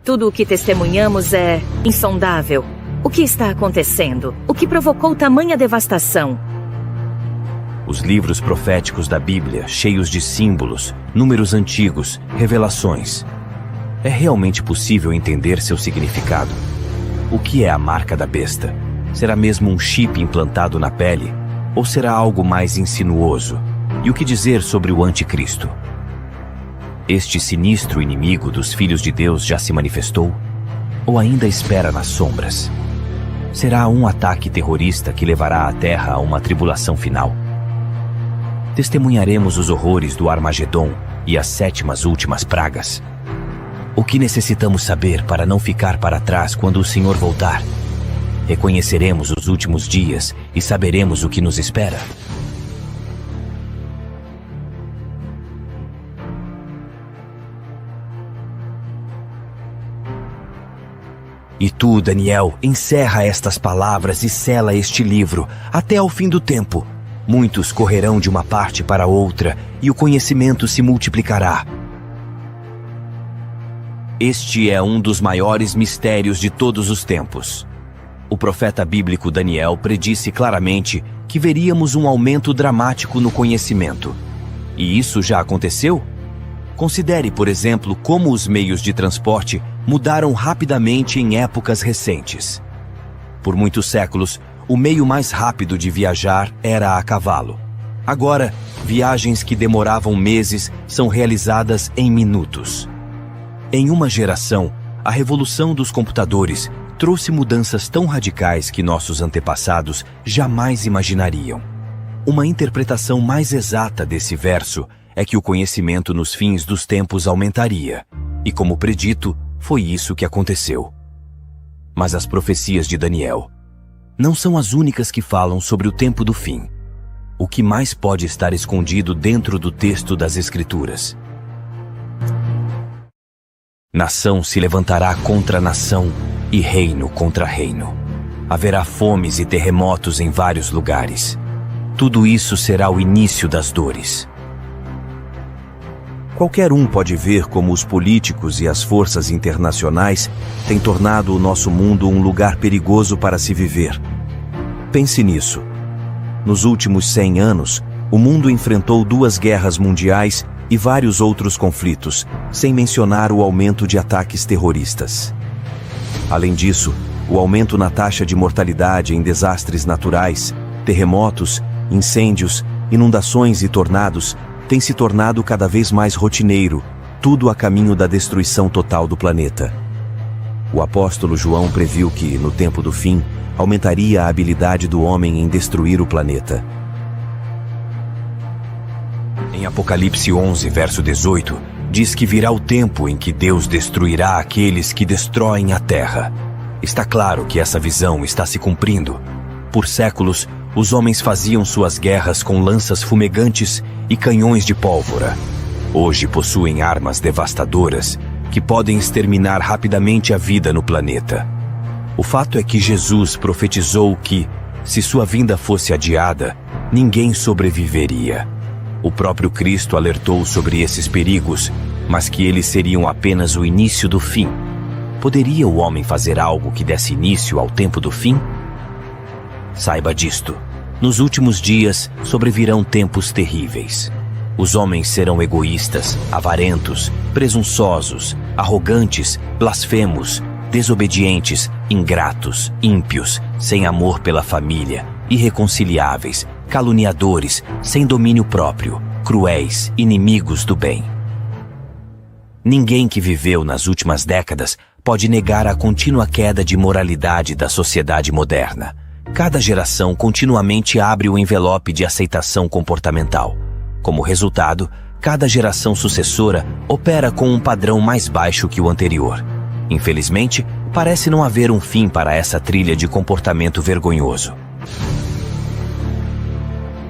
Tudo o que testemunhamos é insondável. O que está acontecendo? O que provocou tamanha devastação? Os livros proféticos da Bíblia, cheios de símbolos, números antigos, revelações. É realmente possível entender seu significado? O que é a marca da besta? Será mesmo um chip implantado na pele? Ou será algo mais insinuoso? E o que dizer sobre o anticristo? Este sinistro inimigo dos filhos de Deus já se manifestou? Ou ainda espera nas sombras? Será um ataque terrorista que levará a Terra a uma tribulação final? Testemunharemos os horrores do Armagedon e as 7ª últimas pragas? O que necessitamos saber para não ficar para trás quando o Senhor voltar? Reconheceremos os últimos dias e saberemos o que nos espera? E tu, Daniel, encerra estas palavras e sela este livro até ao fim do tempo. Muitos correrão de uma parte para outra e o conhecimento se multiplicará. Este é um dos maiores mistérios de todos os tempos. O profeta bíblico Daniel predisse claramente que veríamos um aumento dramático no conhecimento. E isso já aconteceu? Considere, por exemplo, como os meios de transporte mudaram rapidamente em épocas recentes. Por muitos séculos, o meio mais rápido de viajar era a cavalo. Agora, viagens que demoravam meses são realizadas em minutos. Em uma geração, a revolução dos computadores trouxe mudanças tão radicais que nossos antepassados jamais imaginariam. Uma interpretação mais exata desse verso é que o conhecimento nos fins dos tempos aumentaria. E como predito, foi isso que aconteceu. Mas as profecias de Daniel não são as únicas que falam sobre o tempo do fim. O que mais pode estar escondido dentro do texto das Escrituras? Nação se levantará contra nação e reino contra reino. Haverá fomes e terremotos em vários lugares. Tudo isso será o início das dores. Qualquer um pode ver como os políticos e as forças internacionais têm tornado o nosso mundo um lugar perigoso para se viver. Pense nisso. Nos últimos 100 anos, o mundo enfrentou 2 guerras mundiais e vários outros conflitos, sem mencionar o aumento de ataques terroristas. Além disso, o aumento na taxa de mortalidade em desastres naturais, terremotos, incêndios, inundações e tornados tem se tornado cada vez mais rotineiro, tudo a caminho da destruição total do planeta. O apóstolo João previu que, no tempo do fim, aumentaria a habilidade do homem em destruir o planeta. Em Apocalipse 11, verso 18, diz que virá o tempo em que Deus destruirá aqueles que destroem a terra. Está claro que essa visão está se cumprindo. Por séculos, os homens faziam suas guerras com lanças fumegantes e canhões de pólvora. Hoje possuem armas devastadoras que podem exterminar rapidamente a vida no planeta. O fato é que Jesus profetizou que, se sua vinda fosse adiada, ninguém sobreviveria. O próprio Cristo alertou sobre esses perigos, mas que eles seriam apenas o início do fim. Poderia o homem fazer algo que desse início ao tempo do fim? Saiba disto. Nos últimos dias sobrevirão tempos terríveis. Os homens serão egoístas, avarentos, presunçosos, arrogantes, blasfemos, desobedientes, ingratos, ímpios, sem amor pela família, irreconciliáveis, caluniadores, sem domínio próprio, cruéis, inimigos do bem. Ninguém que viveu nas últimas décadas pode negar a contínua queda de moralidade da sociedade moderna. Cada geração continuamente abre o envelope de aceitação comportamental. Como resultado, cada geração sucessora opera com um padrão mais baixo que o anterior. Infelizmente, parece não haver um fim para essa trilha de comportamento vergonhoso.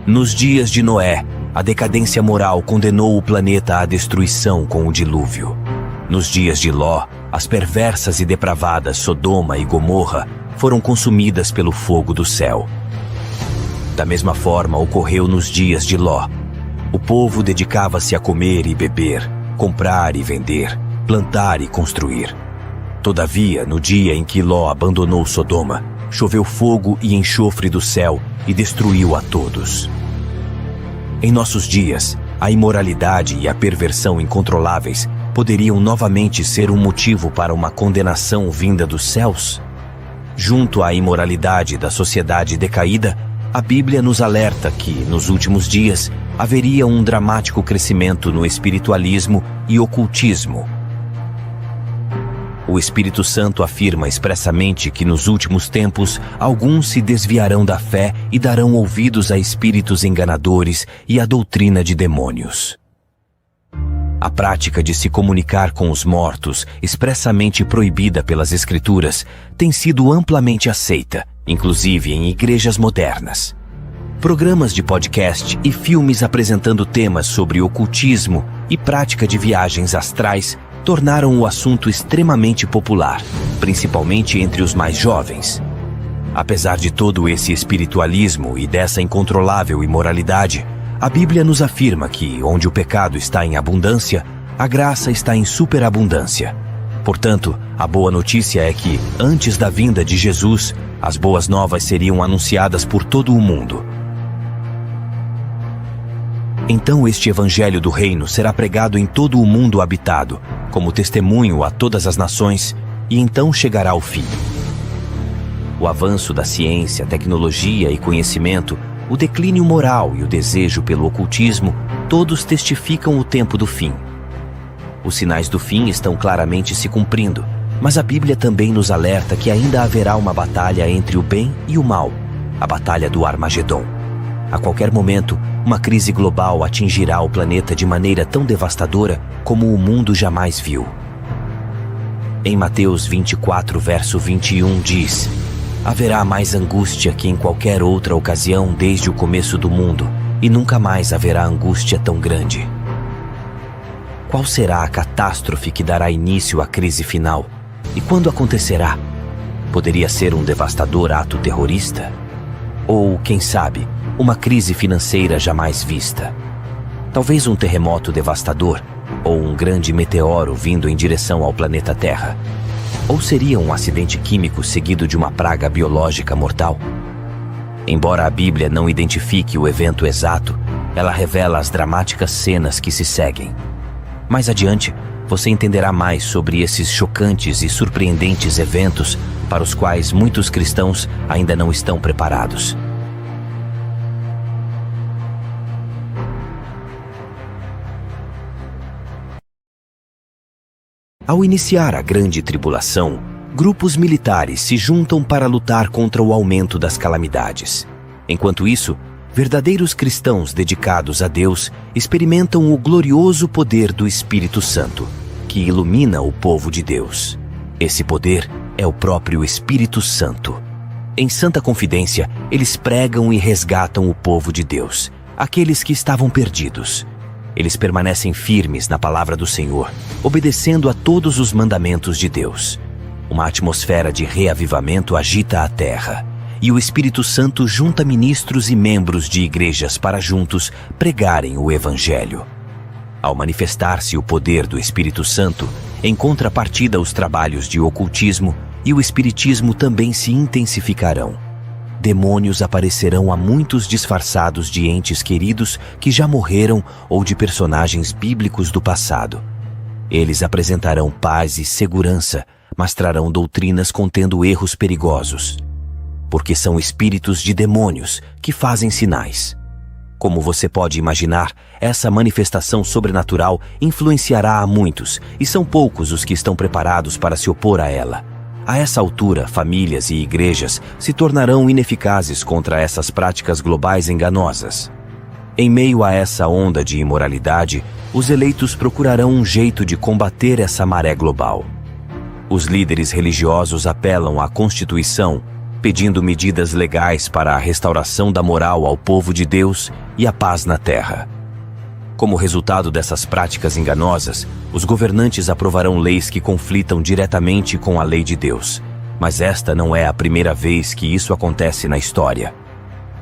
Nos dias de Noé, a decadência moral condenou o planeta à destruição com o dilúvio. Nos dias de Ló, as perversas e depravadas Sodoma e Gomorra foram consumidas pelo fogo do céu. Da mesma forma ocorreu nos dias de Ló. O povo dedicava-se a comer e beber, comprar e vender, plantar e construir. Todavia, no dia em que Ló abandonou Sodoma, choveu fogo e enxofre do céu e destruiu a todos. Em nossos dias, a imoralidade e a perversão incontroláveis poderiam novamente ser um motivo para uma condenação vinda dos céus? Junto à imoralidade da sociedade decaída, a Bíblia nos alerta que, nos últimos dias, haveria um dramático crescimento no espiritualismo e ocultismo. O Espírito Santo afirma expressamente que nos últimos tempos alguns se desviarão da fé e darão ouvidos a espíritos enganadores e à doutrina de demônios. A prática de se comunicar com os mortos, expressamente proibida pelas Escrituras, tem sido amplamente aceita, inclusive em igrejas modernas. Programas de podcast e filmes apresentando temas sobre ocultismo e prática de viagens astrais tornaram o assunto extremamente popular, principalmente entre os mais jovens. Apesar de todo esse espiritualismo e dessa incontrolável imoralidade, a Bíblia nos afirma que, onde o pecado está em abundância, a graça está em superabundância. Portanto, a boa notícia é que, antes da vinda de Jesus, as boas novas seriam anunciadas por todo o mundo. Então este evangelho do reino será pregado em todo o mundo habitado, como testemunho a todas as nações, e então chegará o fim. O avanço da ciência, tecnologia e conhecimento, o declínio moral e o desejo pelo ocultismo, todos testificam o tempo do fim. Os sinais do fim estão claramente se cumprindo, mas a Bíblia também nos alerta que ainda haverá uma batalha entre o bem e o mal, a batalha do Armagedon. A qualquer momento, uma crise global atingirá o planeta de maneira tão devastadora como o mundo jamais viu. Em Mateus 24, verso 21 diz: haverá mais angústia que em qualquer outra ocasião desde o começo do mundo, e nunca mais haverá angústia tão grande. Qual será a catástrofe que dará início à crise final? E quando acontecerá? Poderia ser um devastador ato terrorista? Ou, quem sabe, uma crise financeira jamais vista? Talvez um terremoto devastador, ou um grande meteoro vindo em direção ao planeta Terra? Ou seria um acidente químico seguido de uma praga biológica mortal? Embora a Bíblia não identifique o evento exato, ela revela as dramáticas cenas que se seguem. Mais adiante, você entenderá mais sobre esses chocantes e surpreendentes eventos para os quais muitos cristãos ainda não estão preparados. Ao iniciar a grande tribulação, grupos militares se juntam para lutar contra o aumento das calamidades. Enquanto isso, verdadeiros cristãos dedicados a Deus experimentam o glorioso poder do Espírito Santo, que ilumina o povo de Deus. Esse poder é o próprio Espírito Santo. Em santa confidência, eles pregam e resgatam o povo de Deus, aqueles que estavam perdidos. Eles permanecem firmes na palavra do Senhor, obedecendo a todos os mandamentos de Deus. Uma atmosfera de reavivamento agita a terra, e o Espírito Santo junta ministros e membros de igrejas para juntos pregarem o Evangelho. Ao manifestar-se o poder do Espírito Santo, em contrapartida os trabalhos de ocultismo e o espiritismo também se intensificarão. Demônios aparecerão a muitos disfarçados de entes queridos que já morreram ou de personagens bíblicos do passado. Eles apresentarão paz e segurança, mas trarão doutrinas contendo erros perigosos. Porque são espíritos de demônios que fazem sinais. Como você pode imaginar, essa manifestação sobrenatural influenciará a muitos, e são poucos os que estão preparados para se opor a ela. A essa altura, famílias e igrejas se tornarão ineficazes contra essas práticas globais enganosas. Em meio a essa onda de imoralidade, os eleitos procurarão um jeito de combater essa maré global. Os líderes religiosos apelam à Constituição, pedindo medidas legais para a restauração da moral ao povo de Deus e a paz na terra. Como resultado dessas práticas enganosas, os governantes aprovarão leis que conflitam diretamente com a lei de Deus. Mas esta não é a primeira vez que isso acontece na história.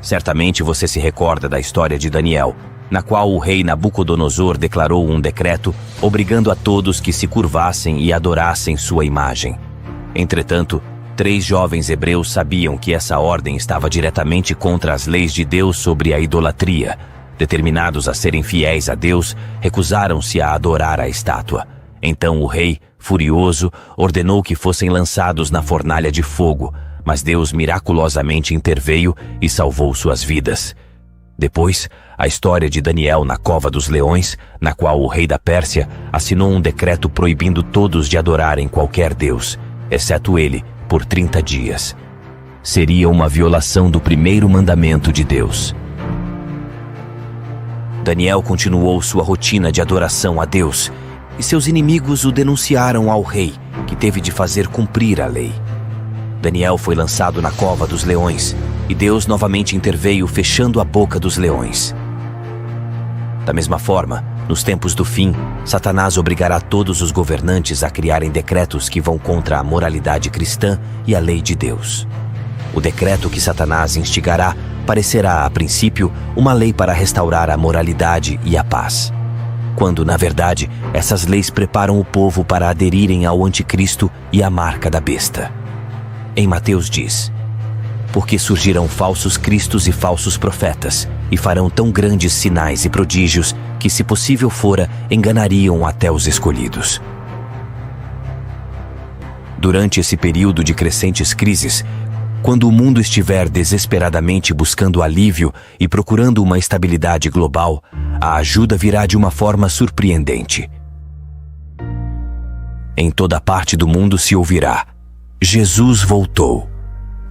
Certamente você se recorda da história de Daniel, na qual o rei Nabucodonosor declarou um decreto obrigando a todos que se curvassem e adorassem sua imagem, Entretanto, 3 jovens hebreus sabiam que essa ordem estava diretamente contra as leis de Deus sobre a idolatria. Determinados a serem fiéis a Deus, recusaram-se a adorar a estátua. Então o rei, furioso, ordenou que fossem lançados na fornalha de fogo, mas Deus miraculosamente interveio e salvou suas vidas. Depois, a história de Daniel na cova dos leões, na qual o rei da Pérsia assinou um decreto proibindo todos de adorarem qualquer deus, exceto ele, por 30 dias. Seria uma violação do primeiro mandamento de Deus. Daniel continuou sua rotina de adoração a Deus, e seus inimigos o denunciaram ao rei, que teve de fazer cumprir a lei. Daniel foi lançado na cova dos leões, e Deus novamente interveio, fechando a boca dos leões. Da mesma forma, nos tempos do fim, Satanás obrigará todos os governantes a criarem decretos que vão contra a moralidade cristã e a lei de Deus. O decreto que Satanás instigará parecerá, a princípio, uma lei para restaurar a moralidade e a paz, quando, na verdade, essas leis preparam o povo para aderirem ao anticristo e à marca da besta. Em Mateus diz: porque surgirão falsos cristos e falsos profetas, e farão tão grandes sinais e prodígios que, se possível fora, enganariam até os escolhidos. Durante esse período de crescentes crises, quando o mundo estiver desesperadamente buscando alívio e procurando uma estabilidade global, a ajuda virá de uma forma surpreendente. Em toda parte do mundo se ouvirá: Jesus voltou.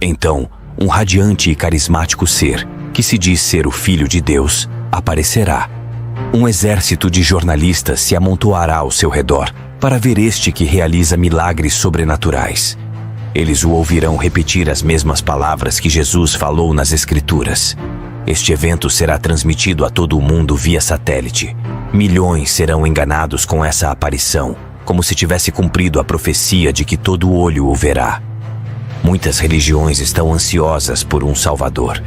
Então, um radiante e carismático ser, que se diz ser o Filho de Deus, aparecerá. Um exército de jornalistas se amontoará ao seu redor para ver este que realiza milagres sobrenaturais. Eles o ouvirão repetir as mesmas palavras que Jesus falou nas Escrituras. Este evento será transmitido a todo o mundo via satélite. Milhões serão enganados com essa aparição, como se tivesse cumprido a profecia de que todo olho o verá. Muitas religiões estão ansiosas por um Salvador.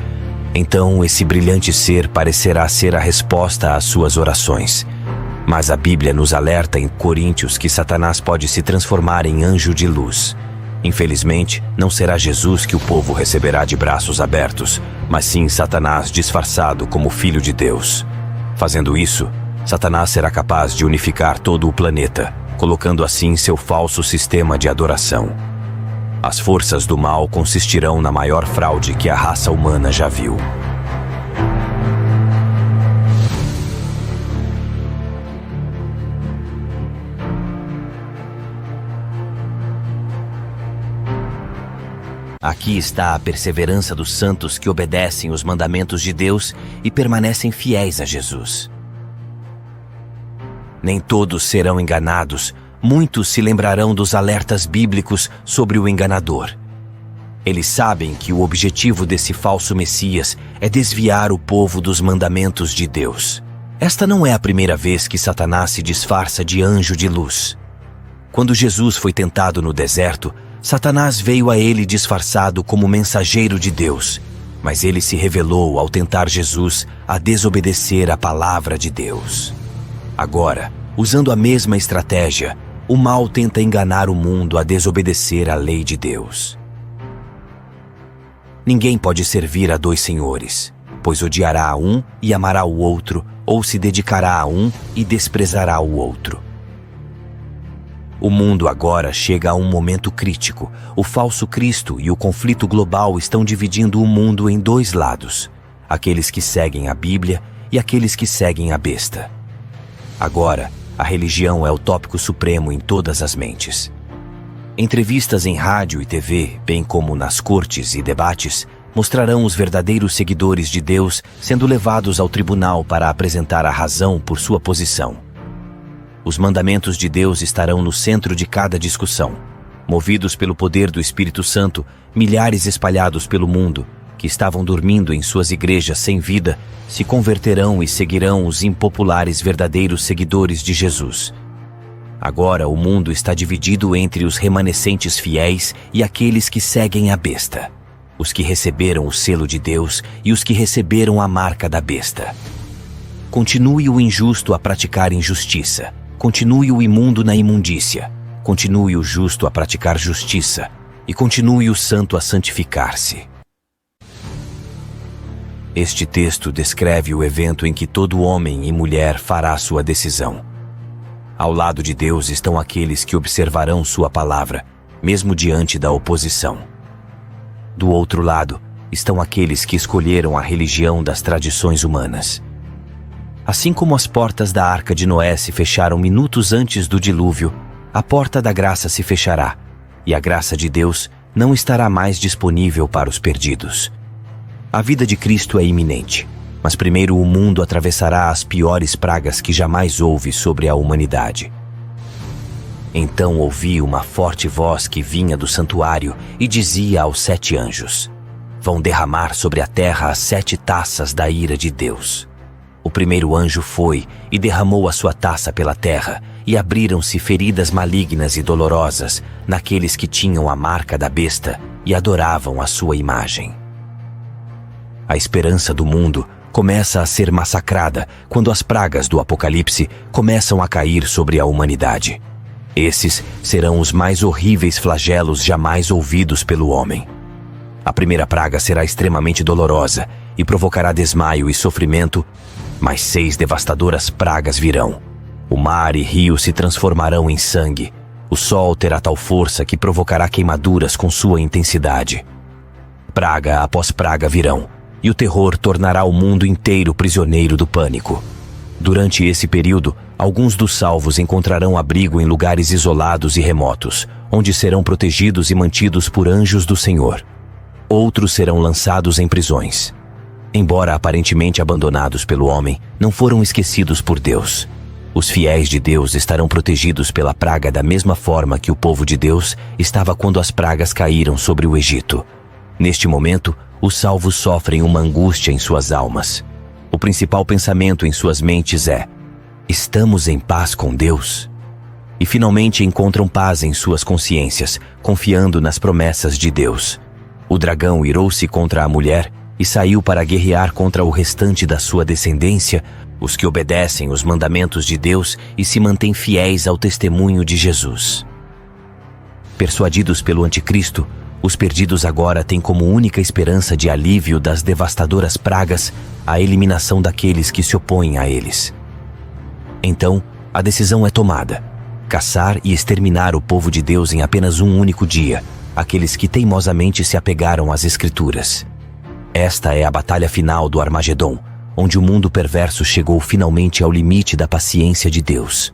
Então, esse brilhante ser parecerá ser a resposta às suas orações. Mas a Bíblia nos alerta em Coríntios que Satanás pode se transformar em anjo de luz. Infelizmente, não será Jesus que o povo receberá de braços abertos, mas sim Satanás disfarçado como Filho de Deus. Fazendo isso, Satanás será capaz de unificar todo o planeta, colocando assim seu falso sistema de adoração. As forças do mal consistirão na maior fraude que a raça humana já viu. Aqui está a perseverança dos santos que obedecem os mandamentos de Deus e permanecem fiéis a Jesus. Nem todos serão enganados. Muitos se lembrarão dos alertas bíblicos sobre o enganador. Eles sabem que o objetivo desse falso Messias é desviar o povo dos mandamentos de Deus. Esta não é a primeira vez que Satanás se disfarça de anjo de luz. Quando Jesus foi tentado no deserto, Satanás veio a ele disfarçado como mensageiro de Deus, mas ele se revelou ao tentar Jesus a desobedecer a palavra de Deus. Agora, usando a mesma estratégia, o mal tenta enganar o mundo a desobedecer a lei de Deus. Ninguém pode servir a 2 senhores, pois odiará a um e amará o outro, ou se dedicará a um e desprezará o outro. O mundo agora chega a um momento crítico. O falso Cristo e o conflito global estão dividindo o mundo em 2 lados: aqueles que seguem a Bíblia e aqueles que seguem a besta. Agora, a religião é o tópico supremo em todas as mentes. Entrevistas em rádio e TV, bem como nas cortes e debates, mostrarão os verdadeiros seguidores de Deus sendo levados ao tribunal para apresentar a razão por sua posição. Os mandamentos de Deus estarão no centro de cada discussão. Movidos pelo poder do Espírito Santo, milhares espalhados pelo mundo, que estavam dormindo em suas igrejas sem vida, se converterão e seguirão os impopulares verdadeiros seguidores de Jesus. Agora o mundo está dividido entre os remanescentes fiéis e aqueles que seguem a besta, os que receberam o selo de Deus e os que receberam a marca da besta. Continue o injusto a praticar injustiça, continue o imundo na imundícia, continue o justo a praticar justiça, e continue o santo a santificar-se. Este texto descreve o evento em que todo homem e mulher fará sua decisão. Ao lado de Deus estão aqueles que observarão sua palavra, mesmo diante da oposição. Do outro lado, estão aqueles que escolheram a religião das tradições humanas. Assim como as portas da Arca de Noé se fecharam minutos antes do dilúvio, a porta da graça se fechará, e a graça de Deus não estará mais disponível para os perdidos. A vida de Cristo é iminente, mas primeiro o mundo atravessará as piores pragas que jamais houve sobre a humanidade. Então ouvi uma forte voz que vinha do santuário e dizia aos 7 anjos: vão derramar sobre a terra as 7 taças da ira de Deus. O primeiro anjo foi e derramou a sua taça pela terra, e abriram-se feridas malignas e dolorosas naqueles que tinham a marca da besta e adoravam a sua imagem. A esperança do mundo começa a ser massacrada quando as pragas do Apocalipse começam a cair sobre a humanidade. Esses serão os mais horríveis flagelos jamais ouvidos pelo homem. A primeira praga será extremamente dolorosa e provocará desmaio e sofrimento, mas 6 devastadoras pragas virão. O mar e rio se transformarão em sangue. O sol terá tal força que provocará queimaduras com sua intensidade. Praga após praga virão, e o terror tornará o mundo inteiro prisioneiro do pânico. Durante esse período, alguns dos salvos encontrarão abrigo em lugares isolados e remotos, onde serão protegidos e mantidos por anjos do Senhor. Outros serão lançados em prisões. Embora aparentemente abandonados pelo homem, não foram esquecidos por Deus. Os fiéis de Deus estarão protegidos pela praga da mesma forma que o povo de Deus estava quando as pragas caíram sobre o Egito. Neste momento, os salvos sofrem uma angústia em suas almas. O principal pensamento em suas mentes é: estamos em paz com Deus? E finalmente encontram paz em suas consciências, confiando nas promessas de Deus. O dragão irou-se contra a mulher e saiu para guerrear contra o restante da sua descendência, os que obedecem os mandamentos de Deus e se mantêm fiéis ao testemunho de Jesus. Persuadidos pelo anticristo, os perdidos agora têm como única esperança de alívio das devastadoras pragas a eliminação daqueles que se opõem a eles. Então, a decisão é tomada: caçar e exterminar o povo de Deus em apenas um único dia, aqueles que teimosamente se apegaram às Escrituras. Esta é a batalha final do Armagedon, onde o mundo perverso chegou finalmente ao limite da paciência de Deus.